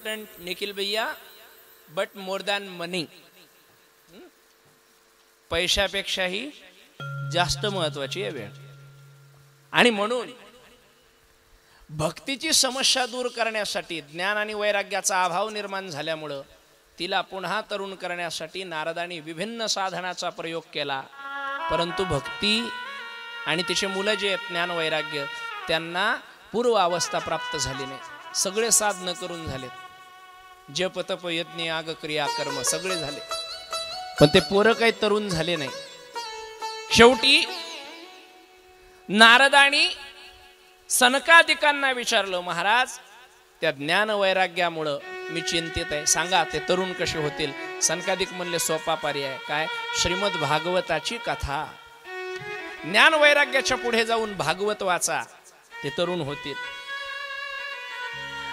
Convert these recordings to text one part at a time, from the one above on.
Important Nikhil भैया, but more than मनी. पैशापेक्षाही जास्त महत्वाची आहे वेळ. आणि म्हणून भक्तीची समस्या दूर करण्यासाठी, ज्ञान आणि वैराग्याचा अभाव निर्माण झाल्यामुळं तिला पुन्हा तरुण करण्यासाठी नारदांनी विभिन्न साधनाचा प्रयोग केला. परंतु भक्ती आणि तिचे मुलं जे आहेत ज्ञान वैराग्य, त्यांना पूर्व अवस्था प्राप्त झाली नाही. सगळे साधन करून झाले, जप तप यज्ञ याग क्रिया कर्म सगळे झाले, पण ते पोरं काही तरुण झाले नाही. शेवटी नारदांनी सनकादिकांना विचारलं, महाराज त्या ज्ञान वैराग्यामुळं मी चिंतित आहे, सांगा ते तरुण कसे होतील. सनकादिक म्हणले सोपा पर्याय काय, श्रीमद भागवताची कथा, ज्ञान वैराग्याच्या पुढे जाऊन भागवत वाचा, ते तरुण होतील.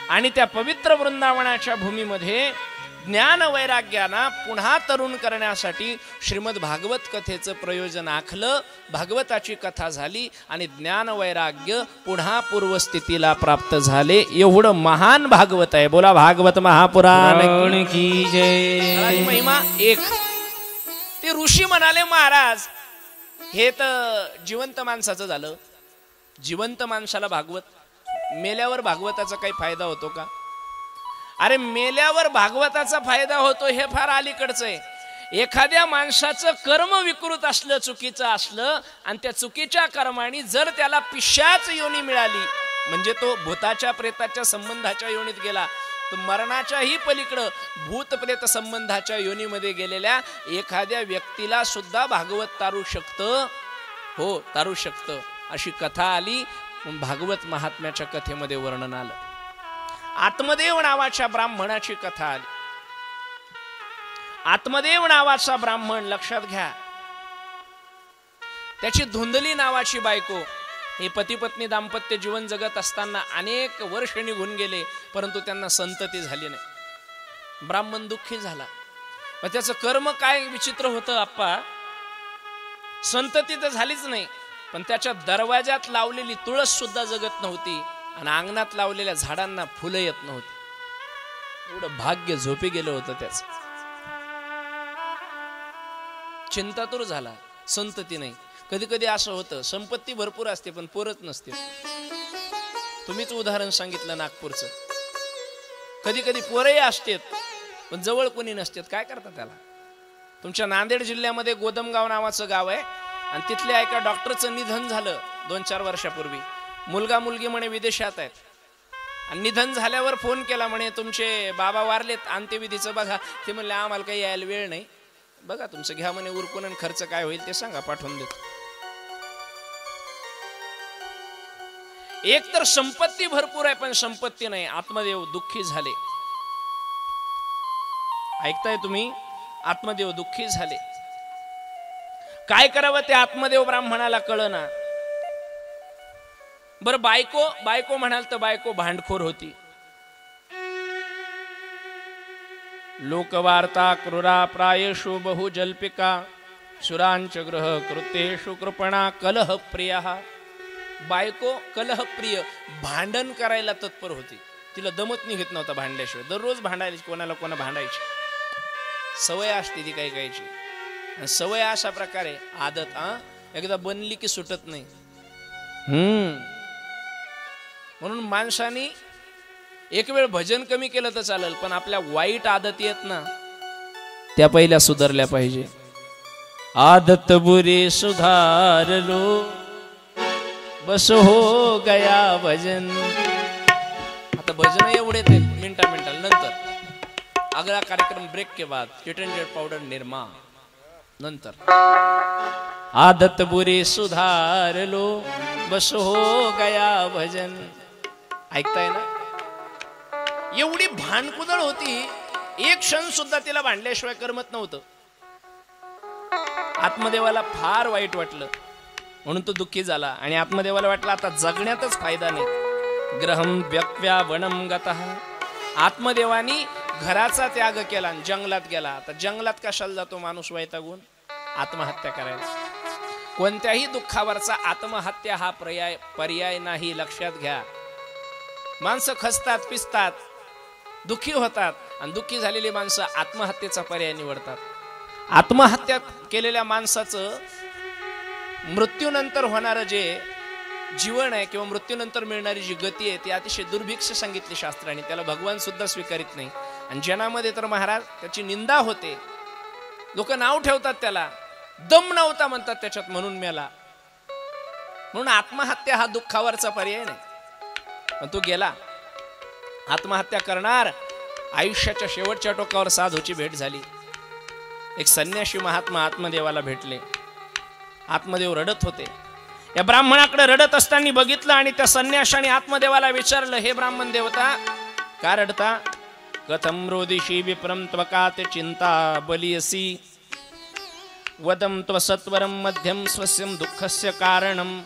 आणि त्या पवित्र वृंदावनाच्या भूमीमध्ये ज्ञान वैराग्याना पुन्हा तरुण करण्यासाठी श्रीमद भागवत कथेचं प्रयोजन आखलं. भागवताची कथा झाली आणि ज्ञान वैराग्य पुन्हा पूर्वस्थितीला प्राप्त झाले. एवढं महान भागवत आहे. बोला भागवत महापुराण की जय. महिमा एक. ते ऋषी म्हणाले, महाराज हे तर जिवंत माणसाचं झालं, जिवंत माणसाला भागवत, मेल्यावर भागवताचा काही फायदा होतो का. अरे मेल्यावर भागवताचा फायदा होतो हे फार अलीकडचं आहे. एखाद्या माणसाचं कर्म विकृत असलं, चुकीचं असलं, आणि त्या चुकीच्या कर्माने जर त्याला पिशाच योनी मिळाली, म्हणजे तो भूताच्या प्रेताच्या संबंधाच्या योनीत गेला, तर मरणाच्याही पलीकडं भूत प्रेत संबंधाच्या योनीमध्ये गेलेल्या एखाद्या व्यक्तीला सुद्धा भागवत तारू शकतं. हो, तारू शकतं. अशी कथा आली. भागवत महात्म्याच्या कथेमध्ये वर्णन आलं. आत्मदेव नावाच्या ब्राह्मणाची कथा आली. आत्मदेव नावाचा ब्राह्मण, लक्षात घ्या, त्याची धुंदली नावाची बायको, हे पती पत्नी दाम्पत्य जीवन जगत असताना अनेक वर्ष निघून गेले, परंतु त्यांना संतती झाली नाही. ब्राह्मण दुःखी झाला. मग त्याचं कर्म काय विचित्र होतं आप्पा, संतती तर झालीच नाही, पण त्याच्या दरवाजात लावलेली तुळस सुद्धा जगत नव्हती आणि अंगणात लावलेल्या झाडांना फुलं येत नव्हती. एवढं भाग्य झोपी गेलं होतं त्याचं. चिंतातूर झाला, संतती नाही. कधी कधी असं होतं, संपत्ती भरपूर असते पण पोरच नसते. तुम्हीच उदाहरण सांगितलं नागपूरचं. कधी कधी पोरही असतात पण जवळ कोणी नसतात. काय करतात त्याला. तुमच्या नांदेड जिल्ह्यामध्ये गोदमगाव नावाचं गाव आहे आणि तिथल्या एका डॉक्टरचं निधन झालं 2-4 वर्षापूर्वी. मुलगा मुलगी म्हणे विदेशात आहेत आणि निधन झाल्यावर फोन केला, म्हणे तुमचे बाबा वारलेत, अंत्यविधीचं बघा. ते म्हणले आम्हाला काही यायला वेळ नाही, बघा तुमचं घ्या म्हणे उरकून, आणि खर्च काय होईल ते सांगा, पाठवून देतो. एक तर संपत्ती भरपूर आहे पण संपत्ती नाही. आत्मदेव दुःखी झाले. ऐकताय तुम्ही, आत्मदेव दुःखी झाले. काय करावं ते आत्मदेव ब्राह्मणाला कळना. बर बायको म्हणाल तर बायको भांडखोर होती. लोकवार्ता क्रूरा प्रायेषु बहु जल्पिका सुरांच ग्रह कृतेषु कृपणा कलह प्रिय. बायको कलह प्रिय, भांडण करायला तत्पर होती. तिला दमत निघत नव्हता भांडल्याशिवाय. दररोज भांडायची, कोणाला कोणा भांडायची सवय असते ती काही काहीची. सवय अशा प्रकारे आदत एकदा बनली की सुटत नाही. म्हणून माणसाने एक वेळ भजन कमी केलं तर चालेल, पण आपल्या वाईट आदती आहेत ना त्या पहिल्या सुधारल्या पाहिजे. आदत बुरी सुधार लो बस हो गया भजन. आता भजन एवढे ते मिनटा नंतर अगला कार्यक्रम ब्रेक के बाद चिटंजट पाउडर निर्मा नंतर. आदत बुरी सुधार लो बस हो गया भजन. ऐकताय ना. एवढी भांडकुदळ होती, एक क्षण सुद्धा तिला भांडल्याशिवाय करमत नव्हतं. आत्मदेवाला फार वाईट वाटलं, म्हणून तो दुःखी झाला. आणि आत्मदेवाला वाटलं आता जगण्यातच फायदा नाही. ग्रहम व्यक्व्या वनम गतः. आत्मदेवानी घराचा त्याग केला आणि जंगलात गेला. आता जंगलात कशाला जातो माणूस वैतागून? आत्महत्या करायला. कोणत्याही दुःखावरचा आत्महत्या हा पर्याय नाही, लक्षात घ्या. माणसं खचतात, पिसतात, दुःखी होतात आणि दुःखी झालेली माणसं आत्महत्येचा पर्याय निवडतात. आत्महत्या केलेल्या माणसाचं मृत्यूनंतर होणारं जे जीवन आहे किंवा मृत्यूनंतर मिळणारी जी गती आहे ती अतिशय दुर्भिक्ष सांगितली शास्त्राने. त्याला भगवान सुद्धा स्वीकारित नाही. आणि जनामध्ये तर महाराज त्याची निंदा होते. लोक नाव ठेवतात त्याला, दम नव्हता म्हणतात त्याच्यात म्हणून मेला. म्हणून आत्महत्या हा दुःखावरचा पर्याय नाही. पण तो गेला. आत्महत्या करणार. आयुष्याच्या शेवटच्या टोकावर साधूची भेट झाली. एक संन्यासी महात्मा आत्मदेवाला भेटले. आत्मदेव रडत होते. या ब्राह्मणाकडे रडत असताना बघितलं आणि त्या संन्याशाने आत्मदेवाला विचारलं, हे ब्राह्मण देवता का रडता? कथम रोदिशी विप्रम त्वकाते चिंता बलियसी वदम त्व सत्वरम मध्यम स्वस्यम दुःखस्य कारणम.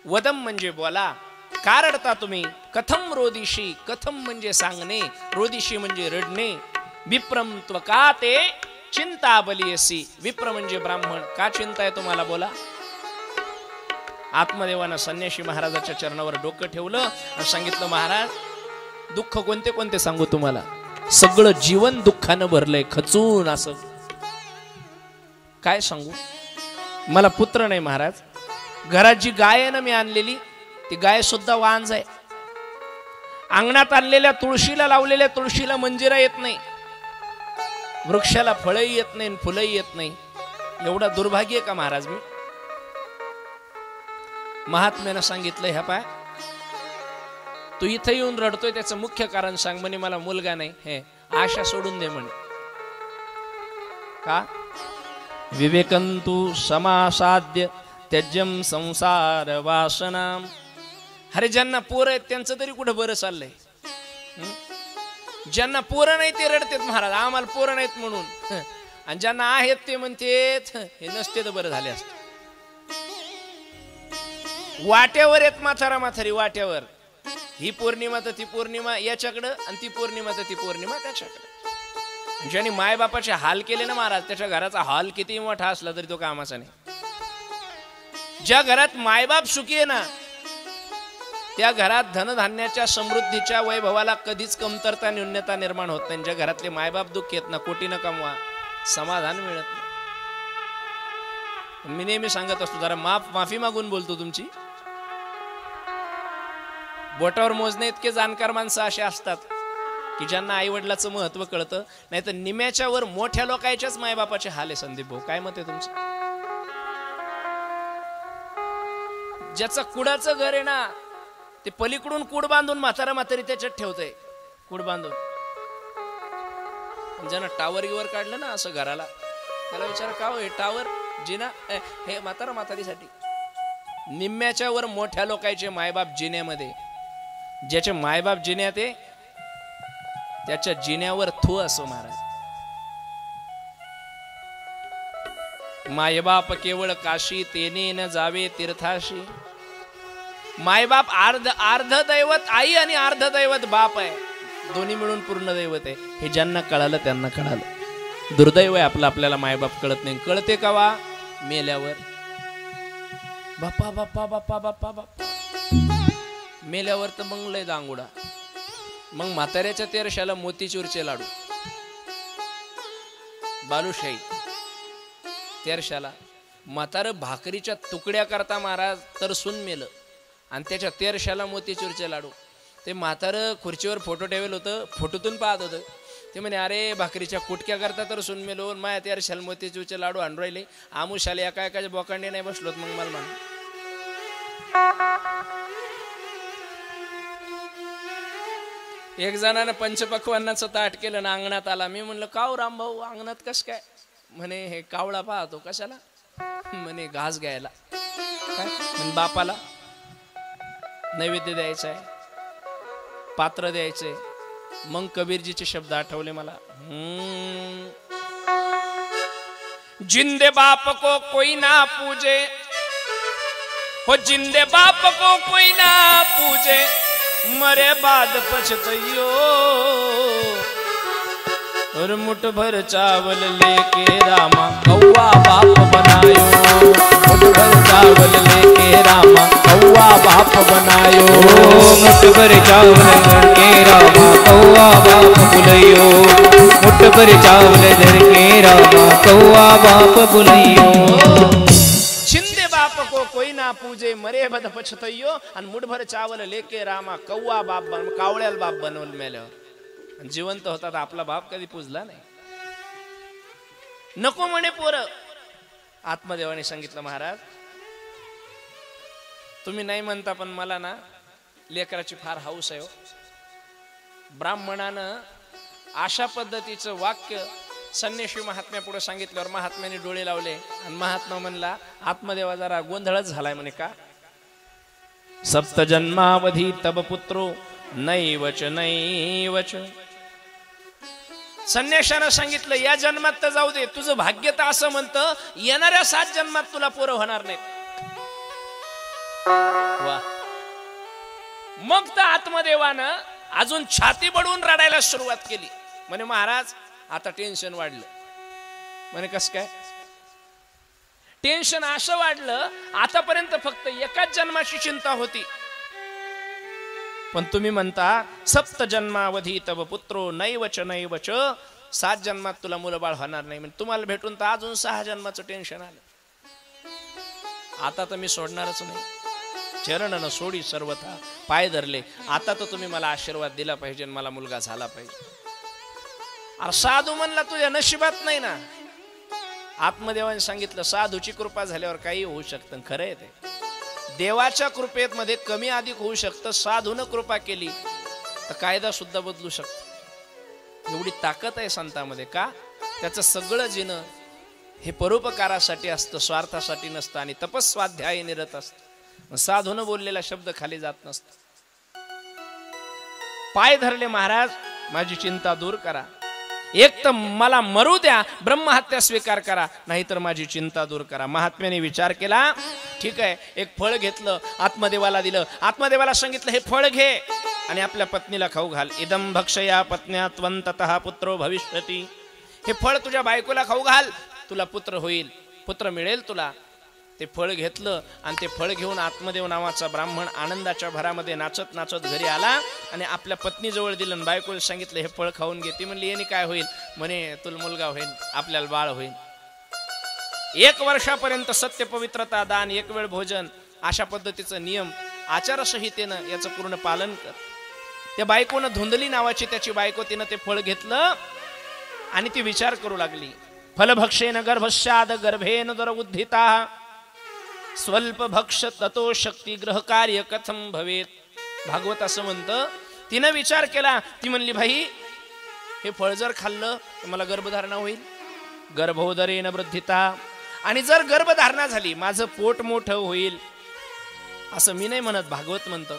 वदम म्हणजे बोला, का रडता तुम्ही? कथम रोदिशी, कथम म्हणजे सांगणे, रोदिशी म्हणजे रडणे. विप्रम त्वकाते चिंता बलियसी, विप्र म्हणजे ब्राह्मण, का चिंता आहे तुम्हाला बोला. आत्मदेवानं संन्यासी महाराजाच्या चरणावर डोकं ठेवलं आणि सांगितलं, महाराज दुःख कोणते कोणते सांगू तुम्हाला? सगळं जीवन दुःखानं भरलंय खचून. असं काय सांगू? मला पुत्र नाही महाराज. घरात जी गाय आहे ना मी आणलेली, ती गाय सुद्धा वांज आहे. अंगणात आणलेल्या तुळशीला लावलेल्या तुळशीला मंजिरा येत नाही. वृक्षाला फळही येत नाही, फुलंही येत नाही. एवढा दुर्भाग्य का महाराज मी? महात्म्यानं सांगितलं, ह्या पाय तू इथं येऊन रडतोय त्याचं मुख्य कारण सांग. म्हणे मला मुलगा नाही. हे आशा सोडून दे म्हणे. का? विवेकंतु समासाद्य त्यज्यम संसार वासनाम. अरे ज्यांना पोरं आहेत त्यांचं तरी कुठं बरं चाललंय. ज्यांना पोरं नाही ते रडतात महाराज, आम्हाला पोरं नाहीत म्हणून. आणि ज्यांना आहेत ते म्हणतेत हे नसते तर बरं झाले असते. वाट्यावर येत म्हातारा म्हातारी, वाट्यावर. ही पौर्णिमा तर ती पौर्णिमा याच्याकडं आणि ती पौर्णिमा तर ती पौर्णिमा त्याच्याकडं. ज्यांनी मायबापाचे हाल केले ना महाराज, त्याच्या घराचा हाल किती मोठा असला तरी तो कामाचा नाही. ज्या घरात मायबाप सुखी आहे ना त्या घरात धनधान्याच्या समृद्धीच्या वैभवाला कधीच कमतरता न्यूनता निर्माण होत नाही. ज्या घरातले मायबाप दुःख येत ना, कोटीनं कमवा, समाधान मिळत नाही. मी नेहमी सांगत असतो, जरा माफी मागून बोलतो तुमची. बोटावर मोजणे इतके जाणकार माणसं असे असतात की ज्यांना आई वडिलाचं महत्व कळतं. नाही तर निम्याच्या वर मोठ्या लोकांच्याच मायबापाचे हाल आहे. संदीप भाऊ काय मत आहे तुमचं? ज्याचं कुडाचं घर आहे ना ते पलीकडून कूड बांधून म्हातारा म्हातारी त्याच्यात ठेवतंय, कूड बांधून. ज्यानं टावर गिवर काढलं ना असं घराला, त्याला विचार का हो हे टावर जिना हे म्हातारा म्हातारीसाठी. निम्म्याच्या वर मोठ्या लोकांचे मायबाप जिन्यामध्ये. ज्याचे मायबाप जिन्यात आहे त्याच्या जिन्यावर थू असो महाराज. मायबाप केवळ काशी तेने न जावे तीर्थाशी. मायबाप अर्ध दैवत आई आणि अर्ध दैवत बाप आहे. दोन्ही मिळून पूर्ण दैवत आहे. हे ज्यांना कळालं त्यांना कळालं. दुर्दैव आहे आपलं, आपल्याला मायबाप कळत नाही. कळते का वा? मेल्यावर. बाप्पा बाप्पा बाप्पा बाप्पा बाप्पा. मेल्यावर तर मग लय दांगुडा. मग म्हाताऱ्याच्या तेरशाला मोतीचूरचे लाडू, बालुशाही तेरशाला. म्हातार भाकरीच्या तुकड्या करता महाराज तरसून मेलं आणि त्याच्या तेरशाला मोतीचूरचे लाडू. ते म्हातार खुर्चीवर फोटो ठेवेल होतं, फोटोतून पाहत होतं. ते म्हणे अरे भाकरीच्या कुटक्या करता तर सुन मेलो, माया तेरशाला मोतीचूरचे लाडू आणून राहिले. आमुशाले एका एकाच्या बोकांडे नाही बसलोत. मग मला म्हण एक जणानं पंचपक्वान्नाचं ताट केलं ना अंगणात आला. मी म्हणलं का हो रामभाऊ अंगणात कस काय? म्हणे हे कावळा पाहतो. कशाला? म्हणे घास घ्यायला. काय म्हणे? बापाला नैवेद्य द्यायचा आहे, पात्र द्यायचंय. मग कबीरजीचे शब्द आठवले मला. जिंदे बाप को कोई ना पूजे, हो जिंदे बाप को कोई ना पूजे, मरे बाद पछतइयो. और मुठ भर चावल लेके रामा कौवा बाप बनायो. मुठ भर चावल लेके रामा कौवा बाप बनायो. मुठ भर चावल लेके रामा कौआ बाप बुलैयो, मुठ पर चावल धर के रामा कौआ बाप बुलैयो। छिंदे बाप को कोई ना पूजे, मरे बद पछतैयो, आणि मुठभर चावल लेके रामा कौवा बाप कावळ्याला बाप बनवल मेल्यावर। जिवंत होता तर आपला बाप कधी पूजला नाही। नको म्हणे पोर। आत्मदेवाने सांगितलं महाराज तुम्ही नाही म्हणता पण मला ना लेकराची फार हौस आहे हो। ब्राह्मणानं अशा पद्धतीचं वाक्य संन्यासी महात्म्या पुढे सांगितल्यावर महात्म्याने डोळे लावले आणि महात्मा म्हणला आत्मदेवा जरा गोंधळच झालाय म्हणे। का? सप्त जन्मावधी तब पुत्रो नैवच नैवच। संन्याशानं सांगितलं या जन्मात तर जाऊ दे, तुझं भाग्य तर असं म्हणतं येणाऱ्या 7 जन्मात तुला पोरं होणार नाहीत। वा। मग तर आत्मदेवानं अजून छाती बडवून रडायला सुरुवात केली। म्हणे महाराज आता टेन्शन वाढलं। म्हणे कस काय? टेन्शन असं वाढलं आतापर्यंत फक्त एकाच जन्माची चिंता होती, पण तुम्ही म्हणता सप्त जन्मावधी तव पुत्रो नैवच नैवच, 7 जन्मात तुला मुलं बाळ होणार नाही। म्हणजे तुम्हाला भेटून तर अजून 6 जन्माचं टेन्शन आलं। आता तर मी सोडणारच नाही। चरणन सोडी सर्वथा, पाय धरले। आता तर तुम्ही मला आशीर्वाद दिला पाहिजे, मला मुलगा झाला पाहिजे। अरे साधू म्हणला तुझ्या नशिबात नाही ना। आत्मदेवाने सांगितलं साधूची कृपा झाल्यावर काही होऊ शकतं। खरं आहे ते, देवाच्या कृपेत मध्ये कमी अधिक होऊ शकतं। साधून कृपा केली तर कायदा सुद्धा बदलू शकतो। एवढी ताकद आहे संतांमध्ये। का? त्याचं सगळं जिणं हे परोपकारासाठी असतं, स्वार्थासाठी नसतं आणि तपस्वाध्याय निरत असतं। साधून बोललेला शब्द खाली जात नसतो। पाय धरले महाराज माझी चिंता दूर करा, एक तर मला मरू द्या, ब्रह्महत्या स्वीकार करा, नाहीतर माझी चिंता दूर करा। महात्म्याने विचार केला, ठीक आहे। एक फळ घेतलं, आत्मदेवाला दिलं। आत्मदेवाला सांगितलं हे फळ घे आणि आपल्या पत्नीला खाऊ घाल। इदं भक्षया पत्न्या त्वंततः पुत्रो भविष्यति। हे फळ तुझ्या बायकोला खाऊ घाल, तुला पुत्र होईल, पुत्र मिळेल तुला। ते फळ घेतलं आणि ते फळ घेऊन आत्मदेव नावाचा ब्राह्मण आनंदाच्या भरामध्ये नाचत नाचत घरी आला आणि आपल्या पत्नीजवळ दिलं। बायकोला सांगितलं हे फळ खाऊन घे। ती म्हणली याने काय होईल? म्हणे तुला मुलगा होईल, आपल्याला बाळ होईल। 1 वर्षापर्यंत सत्य पवित्रता दान, 1 वेळ भोजन, अशा पद्धतीचं नियम आचारसंहितेनं याचं पूर्ण पालन कर। त्या बायकोनं धुंदली नावाची त्याची बायको, तिनं ते फळ घेतलं आणि ती विचार करू लागली। फलभक्षेन गर्भस्याद गर्भेन दर उद्धिता, स्वल्प भक्ष ततो शक्ती ग्रह कार्य कथम भवेत। भागवत असं म्हणतं। तिनं विचार केला, ती म्हणली भाई हे फळ जर खाल्लं तर मला गर्भधारणा होईल, गर्भोदरेन वृद्धिता। आणि जर गर्भधारणा झाली माझं पोट मोठं होईल, असं मी नाही म्हणत, भागवत म्हणतं।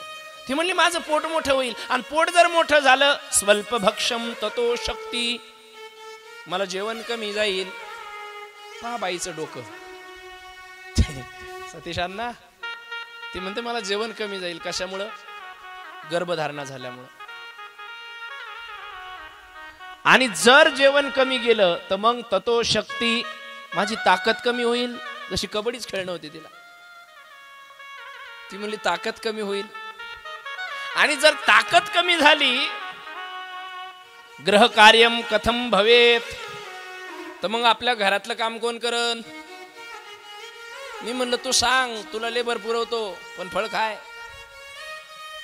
ती म्हणली माझं पोट मोठं होईल आणि पोट जर मोठं झालं स्वल्प भक्षम ततो शक्ती, मला जेवण कमी जाईल। पहा बाईचं डोकं। सतीशांना ती म्हणते मला जेवण कमी जाईल, कशामुळं? गर्भधारणा झाल्यामुळं। आणि जर जेवण कमी गेलं तर मग ततो शक्ती, माझी ताकद कमी होईल। जशी कबड्डीच खेळणं होती तिला, ती म्हणली ताकद कमी होईल। आणि जर ताकद कमी झाली ग्रह कार्यम कथम भवेत, तर मग आपल्या घरातलं काम कोण करन? मी म्हणलं तू सांग, तुला लेबर पुरवतो पण फळ खाय।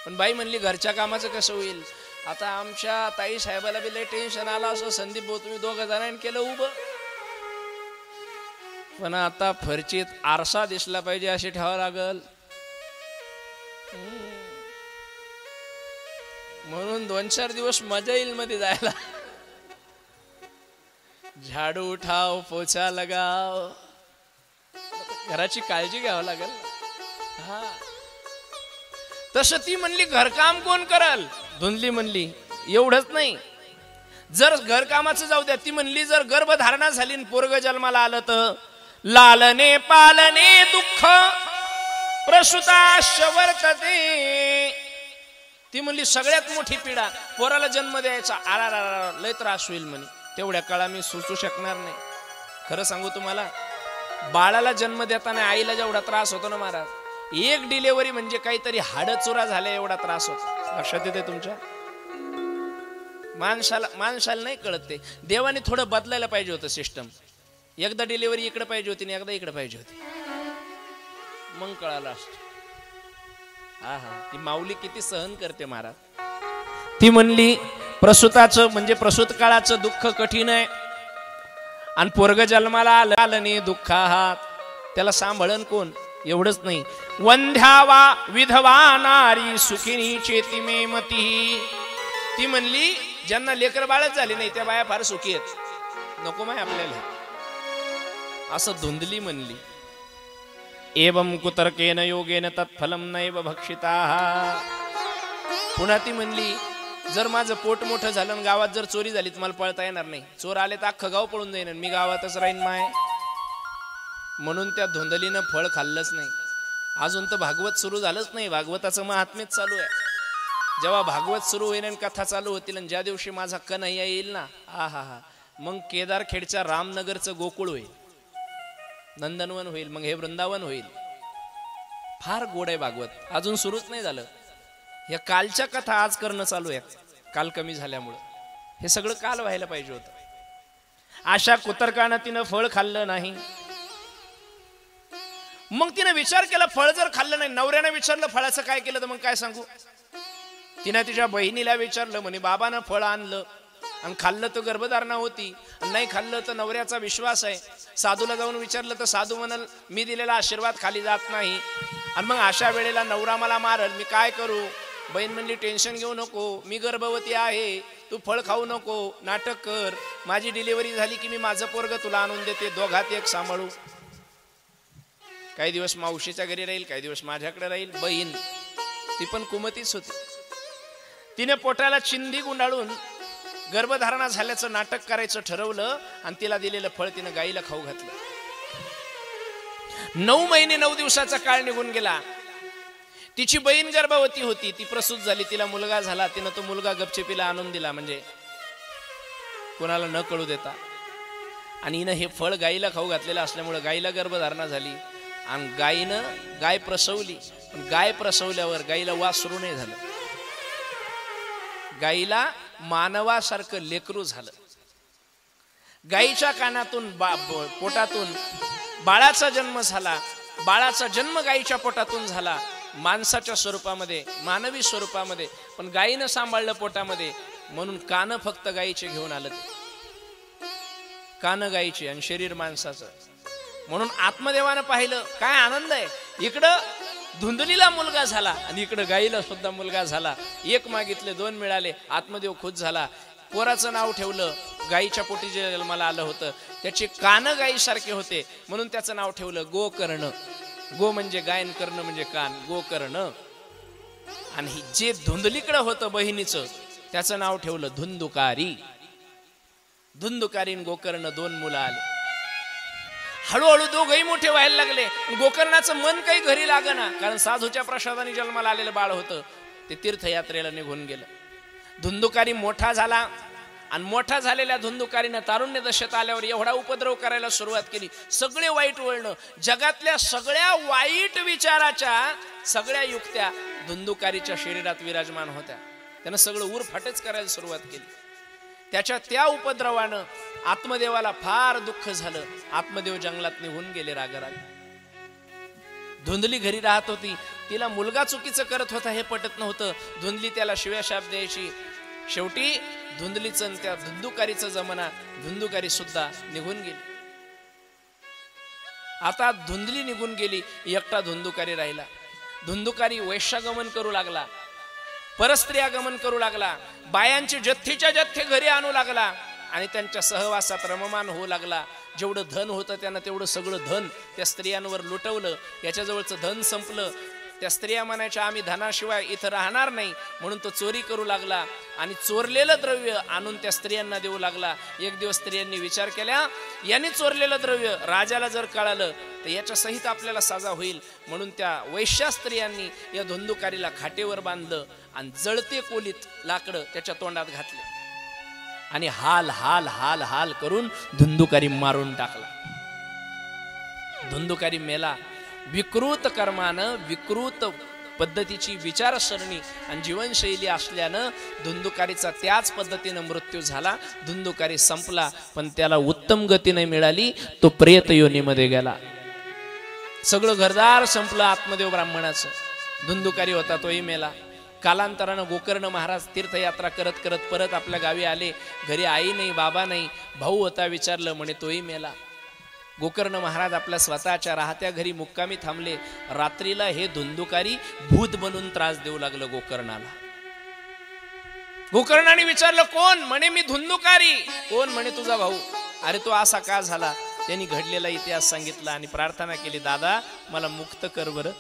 पण बाई म्हणली घरच्या कामाचं कसं होईल? आता आमच्या ताई साहेबाला बी लय टेन्शन आला असं, संदीप भाऊ तुम्ही 2 जणांनी केलं उभं, पण आता फरचीत आरसा दिसला पाहिजे अशी ठेवावं लागल, म्हणून 2-4 दिवस मजा येईल मध्ये जायला। झाडू उठाव, पोछा लगाव, घराची काळजी घ्यावं लागेल। हा तसं ती म्हणली घरकाम कोण करल? धुंदली म्हणली एवढंच नाही, जर घरकामाचं जाऊ द्या, ती म्हणली जर गर्भधारणा झाली आणि पोरग जन्माला आलं तर लालने पालने दुःख प्रसूताश्च वर्तते। ती म्हणली सगळ्यात मोठी पीडा पोराला जन्म द्यायचा, आला लय त्रास होईल म्हणे। तेवढ्या काळा मी सुचू शकणार नाही। खरं सांगू तुम्हाला, बाळाला जन्म देताना आईला जेवढा त्रास होतो ना महाराज, 1 डिलिव्हरी म्हणजे काहीतरी हाडचुरा झाल्या एवढा त्रास होतो। लक्षात येते तुमच्या? माणसाला नाही कळत ते. देवाने थोडं बदलायला पाहिजे होतं सिस्टम. एकदा डिलिव्हरी इकडे पाहिजे होती आणि एकदा इकडे पाहिजे होती, मग कळालं असतं. हा हा, ती माऊली किती सहन करते महाराज. ती म्हणली प्रसूताचं म्हणजे प्रसूत काळाचं दुःख कठीण आहे आणि पोरग जन्माला आलं नाही दुःखात, त्याला सांभाळन कोण? एवढंच नाही, वंध्यावा विधवा नारी सुखिनी चेती मे मती. ती म्हणली ज्यांना लेकर बाळच झाली नाही त्या बाया फार सुखी आहेत, नको माय आपल्याला. असं धुंदली म्हणली. एवं कुतर्केन योगेन तत्फलम नैव भक्षिता. पुन्हा ती म्हणली जर माझं पोट मोठं झालं आणि गावात जर चोरी झाली तर मला पळता येणार नाही. चोर आले तर अख्खं गाव पळून जाईन, मी गावातच राहीन माय. म्हणून त्या धुंदलीनं फळ खाल्लंच नाही. अजून तर भागवत सुरू झालंच नाही, भागवताचं महात्म्यच चालू आहे. जेव्हा भागवत सुरू होईल आणि कथा चालू होतील आणि ज्या दिवशी माझा कन्हैया येईल ना, हा हा हा, मग केदारखेडच्या रामनगरचं गोकुळ होईल, नंदनवन होईल, मग हे वृंदावन होईल. फार गोड आहे भागवत, अजून सुरूच नाही झालं. या कालच्या कथा आज करणं चालू आहे, काल कमी झाल्यामुळं. हे सगळं काल व्हायला पाहिजे होतं. अशा कुतर्कानं तिनं फळ खाल्लं नाही. मग तिनं विचार केला फळ जर खाल्लं नाही, नवऱ्यानं विचारलं फळाचं काय केलं, तर मग काय सांगू. तिनं तिच्या बहिणीला विचारलं, म्हणे बाबानं फळ आणलं आणि खाल्लं तर गर्भधारणा होती, आणि नाही खाल्लं तर नवऱ्याचा विश्वास आहे. साधूला जाऊन विचारलं तर साधू म्हणाल मी दिलेला आशीर्वाद खाली जात नाही, आणि मग अशा वेळेला नवरा मला मारल, मी काय करू. बहीण म्हणली टेन्शन घेऊ नको, मी गर्भवती आहे, तू फळ खाऊ नको, नाटक कर, माझी डिलिव्हरी झाली की मी माझं पोरग तुला आणून देते, दोघात एक सांभाळू. काही दिवस मावशीच्या घरी राहील, काही दिवस माझ्याकडे राहील. बहीण ती पण कुमतीच होती. तिने पोटाला चिंधी गुंडाळून गर्भधारणा झाल्याचं नाटक करायचं ठरवलं आणि तिला दिलेलं फळ तिनं गाईला खाऊ घातलं. 9 महिने 9 दिवसाचा काळ निघून गेला. तिची बहीण गर्भवती होती, ती प्रसूत झाली, तिला मुलगा झाला. तिनं तो मुलगा गपचिपीला आणून दिला, म्हणजे कोणाला न कळू देता. आणि हिनं हे फळ गाईला खाऊ घातलेलं असल्यामुळे गाईला गर्भधारणा झाली आणि गाय प्रसवली. पण गाय प्रसवल्यावर गाईला वासरू नाही झालं, गाईला मानवासारखं लेकरू झालं. गाईच्या कानातून पोटातून बाळाचा जन्म झाला. बाळाचा जन्म गाईच्या पोटातून झाला, माणसाच्या स्वरूपामध्ये, मानवी स्वरूपामध्ये, पण गायीनं सांभाळलं पोटामध्ये. म्हणून कान फक्त गायीचे घेऊन आलं, कान गायीचे आणि शरीर माणसाचं. म्हणून आत्मदेवानं पाहिलं काय आनंद आहे, इकडं धुंदलीला मुलगा झाला आणि इकडं गायीला सुद्धा मुलगा झाला. एक मागितले 2 मिळाले, आत्मदेव खुश झाला. पोराचं नाव ठेवलं, गायीच्या पोटी जे जन्माला आलं होतं त्याचे कान गायीसारखे होते म्हणून त्याचं नाव ठेवलं गोकर्ण. गो म्हणजे गायन, कर्ण म्हणजे कान, गोकर्ण. आणि जे धुंदलीकडं होतं बहिणीचं त्याचं नाव ठेवलं धुंदुकारी. धुंदुकारी आणि गोकर्ण 2 मुलं आले. हळूहळू दोघंही मोठे व्हायला लागले. गोकर्णाचं मन काही घरी लागना, कारण साधूच्या प्रसादाने जन्माला आलेलं बाळ होतं, ते तीर्थयात्रेला निघून गेलं. धुंदुकारी मोठा झाला आणि मोठा झालेल्या धुंदुकारीनं तारुण्य दशेत आल्यावर एवढा उपद्रव करायला सुरुवात केली. सगळे वाईट वळणं, जगातल्या सगळ्या वाईट विचाराच्या सगळ्या युक्त्या धुंदुकारीच्या शरीरात विराजमान होत्या. त्यानं सगळं उरफाटेच करायला सुरुवात केली. त्याच्या त्या उपद्रवानं आत्मदेवाला फार दुःख झालं. आत्मदेव जंगलात निघून गेले रागराग. धुंदली घरी राहत होती, तिला मुलगा चुकीचं करत होता हे पटत नव्हतं. धुंदली त्याला शिव्याशाप द्यायची. शेवटी धुंदलीचं त्या धुंदुकारीचं जमाना, धुंदुकारी सुद्धा निघून गेली. आता धुंदली निघून गेली, एकटा धुंदुकारी राहिला. धुंदुकारी वैश्यागमन करू लागला, परस्त्रियागमन करू लागला, बायांचे जथ्थेच्या जथ्थे घरी आणू लागला आणि त्यांच्या सहवासात रममान होऊ लागला. जेवढं धन होतं त्यानं तेवढं सगळं धन त्या स्त्रियांवर लुटवलं. याच्याजवळचं धन संपलं. त्या स्त्रिया म्हणायच्या आम्ही धनाशिवाय इथं राहणार नाही, म्हणून तो चोरी करू लागला आणि चोरलेलं द्रव्य आणून त्या स्त्रियांना देऊ लागला. एक दिवस स्त्रियांनी विचार केला, यांनी चोरलेलं द्रव्य राजाला जर कळालं तर याच्या सहित आपल्याला सजा होईल. म्हणून त्या वैश्या स्त्रियांनी या धुंदुकारीला खाटेवर बांधलं आणि जळते कोलीत लाकडं त्याच्या तोंडात घातले आणि हाल हाल हाल हाल करून धुंदुकारी मारून टाकला. धुंदुकारी मेला. विकृत कर्मानं, विकृत पद्धतीची विचारसरणी आणि जीवनशैली असल्यानं धुंदुकारीचा त्याच पद्धतीनं मृत्यू झाला. धुंदुकारी संपला, पण त्याला उत्तम गती नाही मिळाली, तो प्रेत योनीमध्ये गेला. सगळं घरदार संपलं आत्मदेव ब्राह्मणाचं. धुंदुकारी होता तोही मेला. कालांतरानं गोकर्ण महाराज तीर्थयात्रा करत करत परत आपल्या गावी आले. घरी आई नाही, बाबा नाही, भाऊ होता, विचारलं म्हणे तोही मेला. गोकर्ण महाराज आपल्या स्वतःच्या राहत्या घरी मुक्कामी थांबले. रात्रीला हे धुंदुकारी भूत बनून त्रास देऊ लागलं गोकर्णाला. गोकर्णाने विचारलं कोण? म्हणे मी धुंदुकारी. कोण? म्हणे तुझा भाऊ. अरे तो असा का झाला? त्यांनी घडलेला इतिहास सांगितला आणि प्रार्थना केली, दादा मला मुक्त कर बरं.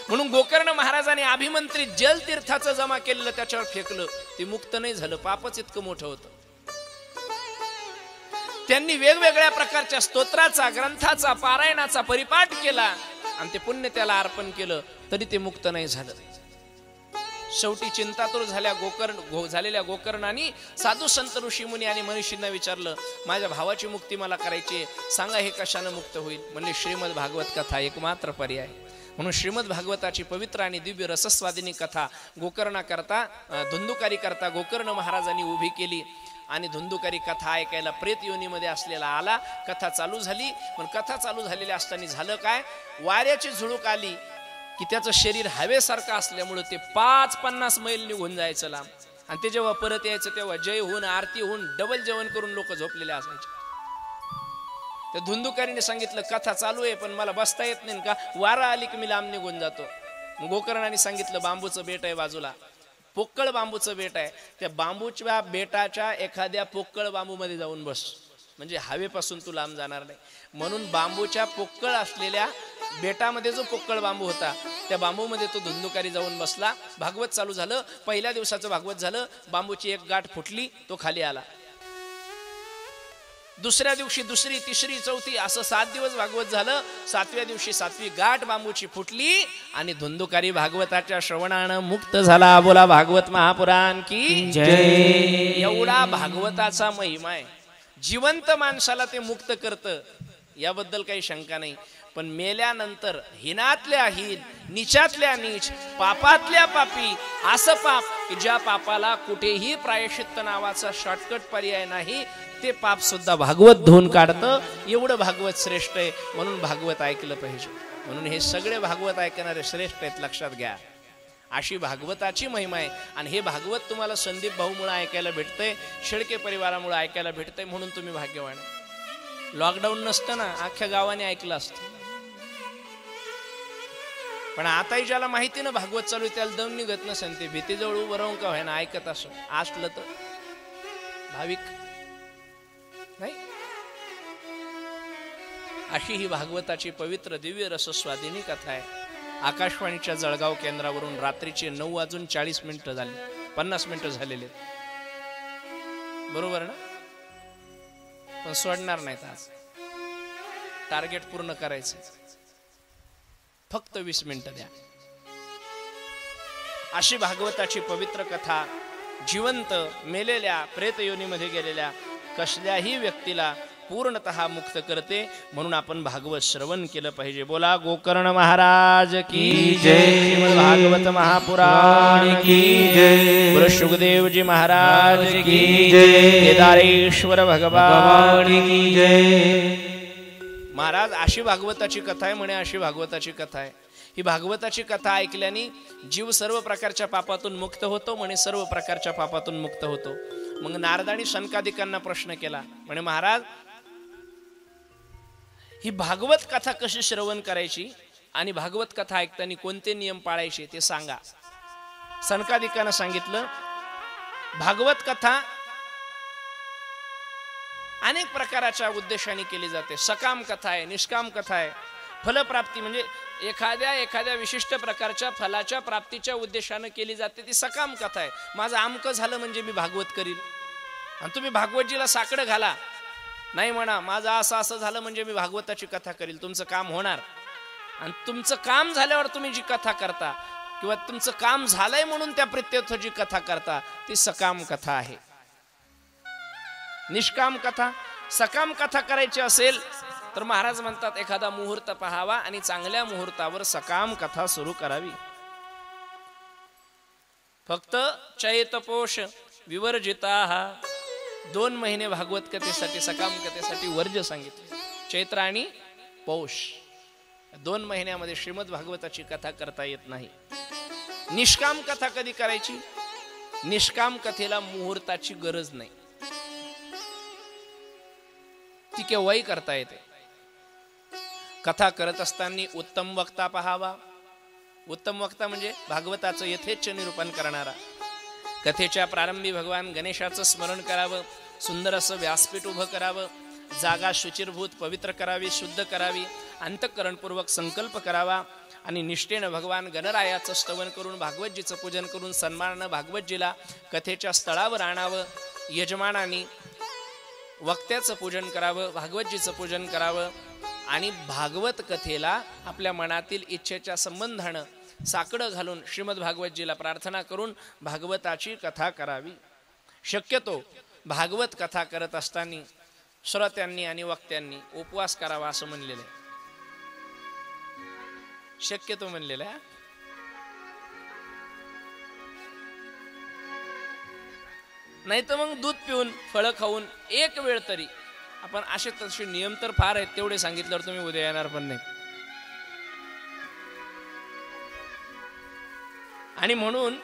म्हणून गोकर्ण महाराजांनी अभिमंत्रित जलतीर्थाचं जमा केलेलं त्याच्यावर फेकलं. ते मुक्त नाही झालं, पापच इतकं मोठं होतं. त्यांनी वेगवेगळ्या प्रकारच्या स्तोत्राचा, ग्रंथाचा, पारायणाचा परिपाठ केला आणि ते पुण्य त्याला अर्पण केलं, तरी ते मुक्त नाही झालं. शेवटी चिंतातुर झालेल्या गोकर्णाने साधू संत ऋषी मुनी आणि मनीषींना विचारलं, माझ्या भावाची मुक्ती मला करायची, सांगा हे कशानं मुक्त होईल? म्हणले श्रीमद भागवत कथा एकमात्र पर्याय. म्हणून श्रीमद भागवताची पवित्र आणि दिव्य रसस्वादिनी कथा धुंदुकारी करता गोकर्ण महाराजांनी उभी केली आणि धुंदुकारी कथा ऐकायला प्रेत योनीमध्ये असलेला आला. कथा चालू झाली, पण कथा चालू झालेली असताना झालं काय, वाऱ्याची झुळूक आली की त्याचं शरीर हवेसारखं असल्यामुळे ते 5-50 मैल निघून जायचं लांब. आणि ते जेव्हा परत यायचं तेव्हा जय होऊन आरती होऊन डबल जेवण करून लोक झोपलेले असायचे. त्या धुंदुकारीने सांगितलं कथा चालू आहे पण मला बसता येत नाही का, वारा आली की मी लांब निघून जातो. गोकर्णाने सांगितलं बांबूचं बेट आहे बाजूला, पोक्कळ बांबूचं बेट आहे, त्या बांबूच्या बेटाच्या एखाद्या पोक्कळ बांबू मध्ये जाऊन बस, म्हणजे हवेपासून तू लांब जाणार नाही. म्हणून बांबूच्या पोक्कळ असलेल्या बेटामध्ये जो पोक्कळ बांबू होता त्या बांबूमध्ये तो धुंदुकारी जाऊन बसला. भागवत चालू झालं. पहिल्या दिवसाचं भागवत झालं. बांबूची एक गाठ फुटली, तो खाली आला. दुसऱ्या दिवशी दुसरी, तिसरी, चौथी असं 7 दिवस भागवत झालं. 7व्या दिवशी 7वी गाठ बांबूची फुटली आणि धुंदुकारी भागवताच्या श्रवणानं मुक्त झाला. बोला भागवत महापुराण की जय. एवढा भागवताचा महिमा आहे. जिवंत माणसाला ते मुक्त करतं, याबद्दल काही शंका नाही. पण मेल्यानंतर हिनातल्या हीन, नीचातल्या नीच, पापातल्या पापी असं पाप की ज्या पापाला कुठेही प्रायश्चित्त नावाचा शॉर्टकट पर्याय नाही, ते पाप सुद्धा भागवत धुवून काढतं. एवढं भागवत श्रेष्ठ आहे, म्हणून भागवत ऐकलं पाहिजे. म्हणून हे सगळे भागवत ऐकणारे श्रेष्ठ आहेत, लक्षात घ्या. अशी भागवताची महिमा आहे. आणि हे भागवत तुम्हाला संदीप भाऊमुळे ऐकायला भेटतंय, शेळके परिवारामुळे ऐकायला भेटतंय, म्हणून तुम्ही भाग्यवान. लॉकडाऊन नसतं ना, अख्ख्या गावाने ऐकलं असतं. पण आताही ज्याला माहिती ना भागवत चालू त्याला दम निघत नसेल, ते भीतीजवळ उभं राहून का व्हायना ऐकत असं असलं तर भाविक नाही. अशी ही भागवताची पवित्र दिव्य रसस्वादिनी कथा आहे. आकाशवाणीच्या जळगाव केंद्रावरून रात्रीचे 9:40 झाले, 50 मिनिटं झालेले, बरोबर ना? पण सोडणार नाहीत. आज टार्गेट पूर्ण करायचं, फक्त 20 मिनिटं द्या. अशी भागवताची पवित्र कथा जिवंत मेलेल्या प्रेत योनीमध्ये गेलेल्या कसल्याही व्यक्तीला पूर्णतः मुक्त करते. म्हणून आपण भागवत श्रवण केलं पाहिजे. बोला गोकर्ण महाराज की जय. श्रीमद भागवत महापुराण की जय. बोला शुकदेवजी महाराज की जय. केदारेश्वर भगवान की जय. महाराज अशी भागवताची कथा आहे म्हणे, अशी भागवताची कथा आहे. ही भागवताची कथा ऐकल्याने जीव सर्व प्रकारच्या पापातून मुक्त होतो म्हणे, सर्व प्रकारच्या पापातून मुक्त होतो. मग नारदांनी शनकादिकांना प्रश्न केला, म्हणे महाराज ही भागवत कथा कशी श्रवण करायची आणि भागवत कथा ऐकताना कोणते नियम पाळायचे ते सांगा. शनकादिकांना सांगितलं, भागवत कथा अनेक प्रकारच्या उद्देशाने केली जाते. सकाम कथा आहे, निष्काम कथा आहे. फलप्राप्ती म्हणजे एखाद्या विशिष्ट प्रकारच्या फलाच्या प्राप्तीच्या उद्देशाने केली जाते, ती सकाम कथा आहे. माझं आमकं झालं म्हणजे मी भागवत करील, आणि तुम्ही भागवतजीला साकडं घाला, नाही म्हणा माझं असं झालं म्हणजे मी भागवताची कथा करील, तुमचं काम होणार. आणि तुमचं काम झाल्यावर तुम्ही जी कथा करता किंवा तुमचं काम झालंय म्हणून त्या प्रित्यर्थाची कथा करता, ती सकाम कथा आहे. निष्काम कथा. सकाम कथा करायची असेल तर महाराज म्हणतात एखादा मुहूर्त पहावा आणि चांगल्या मुहूर्तावर सकाम कथा सुरू करावी. फक्त चैतपोष विवर्जिता, 2 महिने भागवत कथेसाठी सकाम कथेसाठी वर्ज्य सांगितले. चैत्र आणि पौष 2 महिन्यामध्ये श्रीमद भागवताची कथा करता येत नाही. निष्काम कथा कधी करायची? निष्काम कथेला मुहूर्ताची गरज नाही, ती केव्हाही करता येते. कथा करत असताना उत्तम वक्ता पहावा. उत्तम वक्ता म्हणजे भागवताचं यथेच्छ निरूपण करणारा. कथेच्या प्रारंभी भगवान गणेशाचं स्मरण करावं, सुंदर असं व्यासपीठ उभं करावं, जागा शुचिरभूत पवित्र करावी, शुद्ध करावी, अंतःकरणपूर्वक संकल्प करावा आणि निष्ठेनं भगवान गणरायाचं स्तवन करून भागवतजीचं पूजन करून सन्मानानं भागवतजीला कथेच्या स्थळावर आणावं. यजमानांनी वक्त्याचं पूजन करावं, भागवतजीचं पूजन करावं आणि भागवत कथेला आपल्या मनातील इच्छेच्या संबंधानं साकडं घालून श्रीमद भागवतजीला प्रार्थना करून भागवताची कथा करावी. शक्यतो भागवत कथा करत असताना श्रोत्यांनी आणि वक्त्यांनी उपवास करावा असं म्हणलेलं आहे. शक्यतो म्हणलेलं आहे. नाही तर मग दूध पिऊन फळं खाऊन एक वेळ तरी आपण, असे तसे नियम तर फार आहेत, तेवढे सांगितल्यावर तुम्ही उद्या येणार पण नाही. आणि म्हणून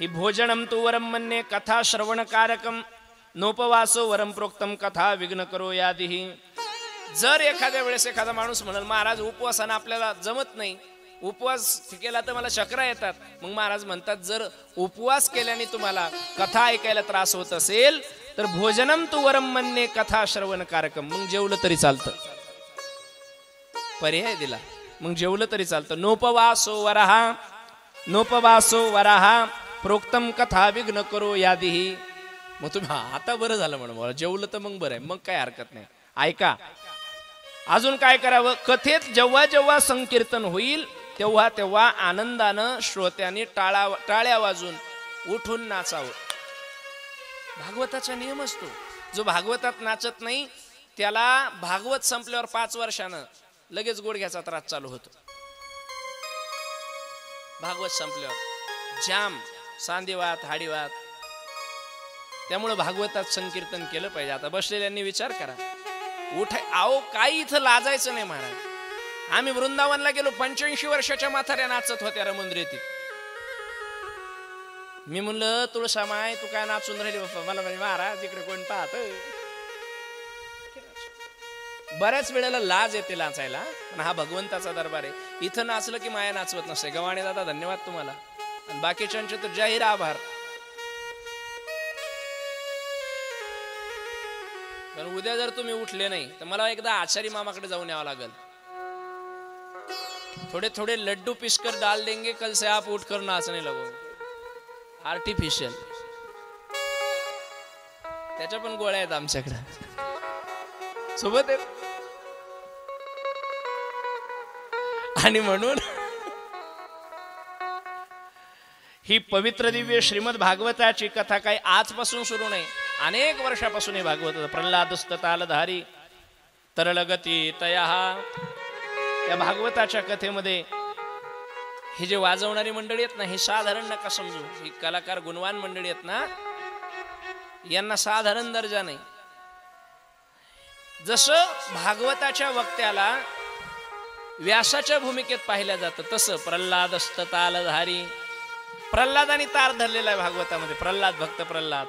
ही भोजनम तु वरम मन्ये कथा श्रवणकारकम नोपवासो वरम प्रोक्तम कथा विघ्न करो यादिही. जर एखाद्या वेळेस एखादा माणूस म्हणाल महाराज उपवासानं आपल्याला जमत नाही, उपवास केला तर मला चक्रा येतात, मग महाराज म्हणतात जर उपवास केल्याने तुम्हाला कथा ऐकायला त्रास होत असेल तर भोजनम तु वरम मन्ये कथा श्रवणकारकम, मग जेवलं तरी चालतं. पर्याय दिला, मग जेवलं तरी चालतं. नोपवासो वराहा प्रोक्तम कथा विघ्न करो यादिही. मग तुम्ही आता बरं झालं म्हणून मला जेवलं तर मग बरं आहे, मग काय हरकत नाही. ऐका, अजून काय करावं? कथेत जेव्हा जेव्हा संकीर्तन होईल तेव्हा तेव्हा आनंदानं श्रोत्यांनी टाळ्या वाजून उठून नाचावं. भागवताचा नियम असतो. जो भागवतात नाचत नाही त्याला भागवत संपल्यावर 5 वर्षानं लगेच गुडघ्याचा त्रास चालू होतो. भागवत संपल्यावर जाम सांधेवात हाडीवात. त्यामुळे भागवतात संकीर्तन केलं पाहिजे. आता बसलेल्यांनी विचार करा, आओ काही इथं लाजायचं नाही महाराज. आम्ही वृंदावनला गेलो, 85 वर्षाच्या म्हाताऱ्या नाचत होत्या रमंद्रेतीत. मी म्हणलं तुळसामाय तू काय नाचून राहिली बाप्पा? मला म्हणजे महाराज इकडे कोण पाहत. बऱ्याच वेळेला लाज येते नाचायला, पण हा भगवंताचा दरबार आहे. इथं नाचलं की माया नाचवत नसते. गव्हाणे दादा धन्यवाद तुम्हाला, आणि बाकीच्यांचे तर जाहीर आभार. पण उद्या जर तुम्ही उठले नाही तर मला एकदा आचारी मामाकडे जाऊन यावं लागेल. थोडे थोडे लड्डू पिसकर डाल देंगे, कल से आप उठकर नाचने लगोगे. आर्टिफिशियल त्याच्या पण गोळ्या आहेत आमच्याकडे सोबत आहेत. आणि म्हणून ही पवित्र दिव्य श्रीमद भागवताची कथा काही आजपासून सुरू नाही, अनेक वर्षापासून हे भागवत. प्रल्हादस्त तालधारी तरलगती तया. या भागवताच्या कथेमध्ये ही जे वाजवणारी मंडळी आहेत ना, हे साधारण नका समजू. ही कलाकार गुणवान मंडळी आहेत ना, यांना साधारण दर्जा नाही. जसं भागवताच्या वक्त्याला व्यासाच्या भूमिकेत पाहिल्या जातं तसं प्रल्हादस्त तालधारी. प्रल्हादाने तार धरलेला आहे भागवतामध्ये. प्रल्हाद भक्त प्रल्हाद.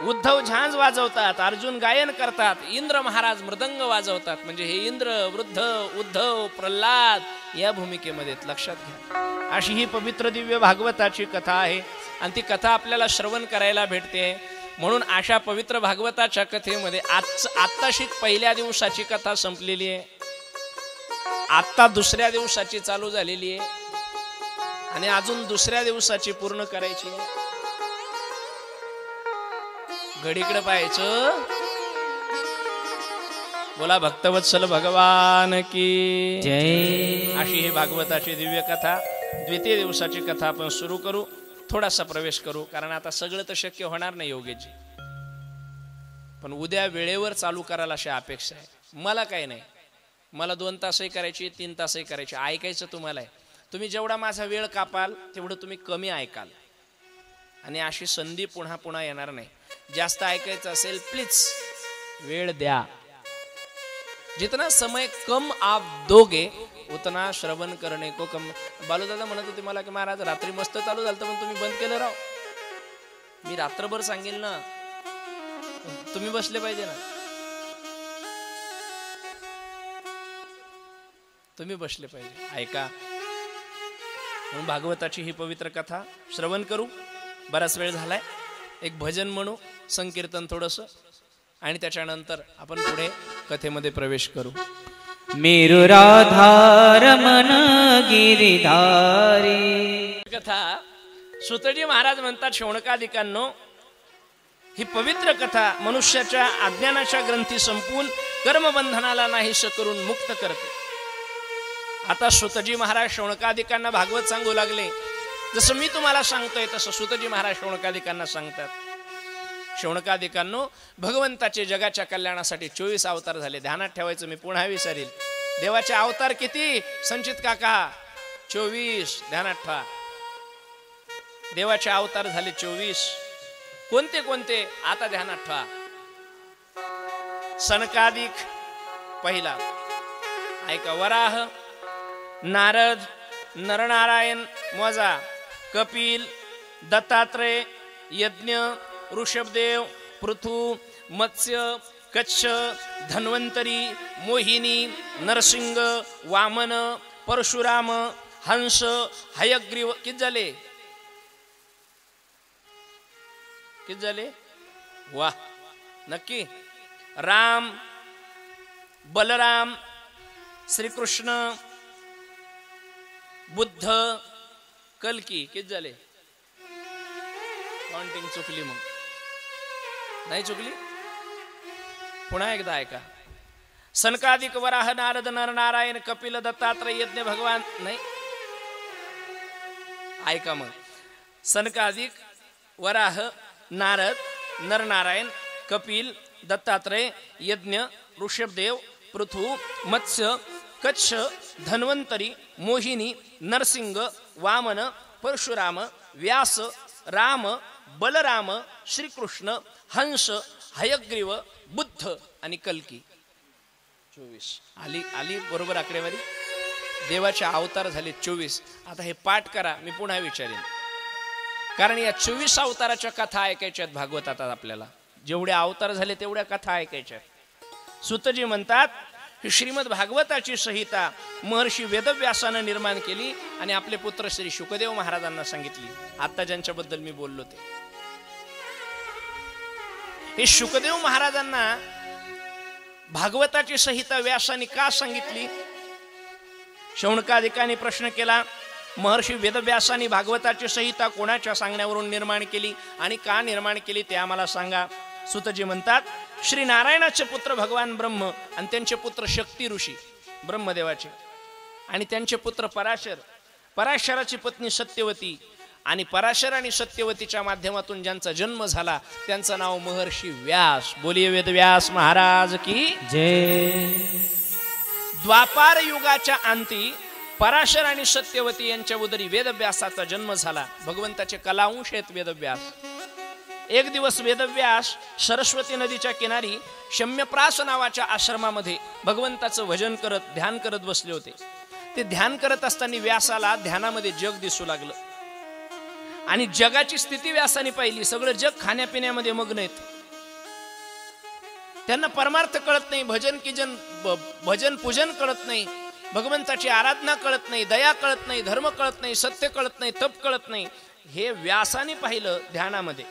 उद्धव झांज वाजवतात, अर्जुन गायन करतात, इंद्र महाराज मृदंग वाजवतात. म्हणजे हे इंद्र, वृद्ध, उद्धव, प्रल्हाद या भूमिकेमध्ये. लक्षात घ्या, अशी ही पवित्र दिव्य भागवताची कथा आहे आणि ती कथा आपल्याला श्रवण करायला भेटते. म्हणून अशा पवित्र भागवताच्या कथेमध्ये आत्ताशी पहिल्या दिवसाची कथा संपलेली आहे, आत्ता दुसऱ्या दिवसाची चालू झालेली आहे आणि अजून दुसऱ्या दिवसाची पूर्ण करायची आहे. घडीकडे पाहायचं. बोला भक्तवत्सल भगवान की जय. अशी ही भागवताची दिव्य कथा. द्वितीय दिवसाची कथा आपण सुरू करू. थोडासा प्रवेश करू, कारण आता सगळं तर शक्य होणार नाही योगेची, पण उद्या वेळेवर चालू करायला अशी अपेक्षा आहे. मला काही नाही, मला 2 तासही करायची, 3 तासही करायची. ऐकायचं तुम्हाला आहे. तुम्ही जेवढा माझा वेळ कापाल तेवढं तुम्ही कमी ऐकाल आणि अशी संधी पुन्हा पुन्हा येणार नाही. जास्त ऐकायचं असेल प्लीज वेळ द्या. जितना समय कम आप दोगे उतना श्रवण करणे को कम. बालूदादा म्हणत होते मला की महाराज रात्री मस्त चालू झालं पण तुम्ही बंद केलं राव. मी रात्रभर सांगेल ना, तुम्ही बसले पाहिजे ना, तुम्ही बसले पाहिजे. ऐका. म्हणून भागवताची ही पवित्र कथा श्रवण करू. बराच वेळ झालाय. एक भजन म्हणू, संकीर्तन थोडस, आणि त्याच्यानंतर आपण पुढे कथेमध्ये प्रवेश करू. मेरु राधा रमण गिरिधारी. कथा सुतजी महाराज म्हणतात, शौनकादिकांनो, ही पवित्र कथा मनुष्याच्या अज्ञानाच्या ग्रंथी संपून कर्मबंधनाला नाहीस करून मुक्त करते. आता सुतजी महाराज शौनकादिकांना भागवत सांगू लागले. जसं मी तुम्हाला सांगतोय तसं सुतजी महाराज शौनकादिकांना सांगतात. शौनकादिकांनो, भगवंताचे जगाच्या कल्याणासाठी 24 अवतार झाले. ध्यानात ठेवायचं, मी पुन्हा विचारील. देवाचे अवतार किती संचित काका? 24. ध्यानात ठेवा. देवाचे अवतार झाले 24. कोणते कोणते? आता ध्यानात ठेवा. सनकादिक पहिला, ऐका. वराह, नारद, नरनारायण मोजा, कपिल, दत्तात्रय, यज्ञ, ऋषभदेव, पृथु, मत्स्य, कच्छ, धन्वंतरी, मोहिनी, नरसिंह, वामन, परशुराम, हंस, हयग्रीव. किती झाले? किती झाले? वाह, नक्की. राम, बलराम, श्रीकृष्ण, बुद्ध, कल्की. किती झाले? काउंटिंग चुकली. मग नाही चुकली? पुन्हा एकदा ऐका. सनकादिक, वराह, नारद, नरनारायण, कपिल, दत्तात्रय, यज्ञ, भगवान. नाही, ऐका. मग सनकादिक, वराह, नारद, नरनारायण, कपिल, दत्तात्रय, यज्ञ, ऋषभदेव, पृथु, मत्स्य, कच्छ, धन्वंतरी, मोहिनी, नरसिंह, वामन, परशुराम, व्यास, राम, बलराम, श्रीकृष्ण, हंस, हयग्रीव, बुद्ध आणि कल्की. 24 आली. आली बरोबर आकडेवारी. देवाचे अवतार झाले 24. आता हे पाठ करा, मी पुन्हा विचारेन. कारण या 24 अवताराच्या कथा ऐकायच्यात भागवतात. आपल्याला जेवढे अवतार झाले तेवढ्या कथा ऐकायच्या. सुतजी म्हणतात, ही श्रीमद भागवताची संहिता महर्षी वेदव्यासानं निर्माण केली आणि आपले पुत्र श्री शुकदेव महाराजांना सांगितली. आता ज्यांच्याबद्दल मी बोललो ते, हे शुकदेव महाराजांना भागवताची संहिता व्यासाने का सांगितली? शौनकादिकांनी प्रश्न केला, महर्षी वेदव्यासांनी भागवताची संहिता कोणाच्या सांगण्यावरून निर्माण केली आणि का निर्माण केली ते आम्हाला सांगा. सुतजी म्हणतात, श्री नारायणाचे पुत्र भगवान ब्रह्म आणि त्यांचे पुत्र शक्ती ऋषी ब्रह्मदेवाचे आणि त्यांचे पुत्र पराशर, पराशराची पत्नी सत्यवती आणि पराशर आणि सत्यवतीच्या माध्यमातून ज्यांचा जन्म झाला त्यांचं नाव महर्षी व्यास. बोलिये वेदव्यास महाराज की जय. द्वापार युगाच्या अंती पराशर आणि सत्यवती यांच्या उदरी वेदव्यासाचा जन्म झाला. भगवंताचे कलांश आहेत वेदव्यास. एक दिवस वेदव्यास सरस्वती नदीच्या किनारी शम्यप्रास नावाच्या आश्रमामध्ये भगवंताचं भजन करत, ध्यान करत बसले होते. ते ध्यान करत असताना व्यासाला ध्यानामध्ये जग दिसू लागलं आणि जगाची स्थिती व्यासाने पाहिली. सगळं जग खाण्यापिण्यामध्ये मग्न आहेत. त्यांना परमार्थ कळत नाही, भजन पूजन कळत नाही, भगवंताची आराधना कळत नाही, दया कळत नाही, धर्म कळत नाही, सत्य कळत नाही, तप कळत नाही. हे व्यासाने पाहिलं ध्यानामध्ये.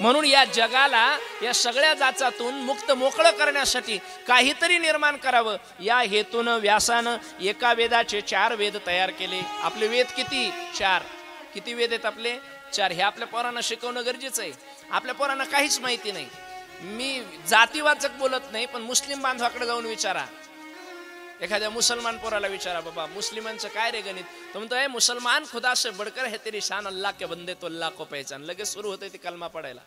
म्हणून या जगाला, या सगळ्या जाचातून मुक्त मोकळं करण्यासाठी काहीतरी निर्माण करावं या हेतून व्यासानं एका वेदाचे 4 वेद तयार केले. आपले वेद किती? 4. किती वेद आहेत आपले? 4. हे आपल्या पोरांना शिकवणं गरजेचं आहे. आपल्या पोरांना काहीच माहिती नाही. मी जातीवाचक बोलत नाही, पण मुस्लिम बांधवाकडे जाऊन विचारा. एखाद्या मुसलमान पोराला विचारा, बाबा मुस्लिमांचं काय रे गणित? तो म्हणतो, मुसलमान खुदा से बढ़कर है तेरी शान, अल्लाह के बंदे तो अल्लाह को पहचान. लगेच सुरू होते ते कलमा पडायला.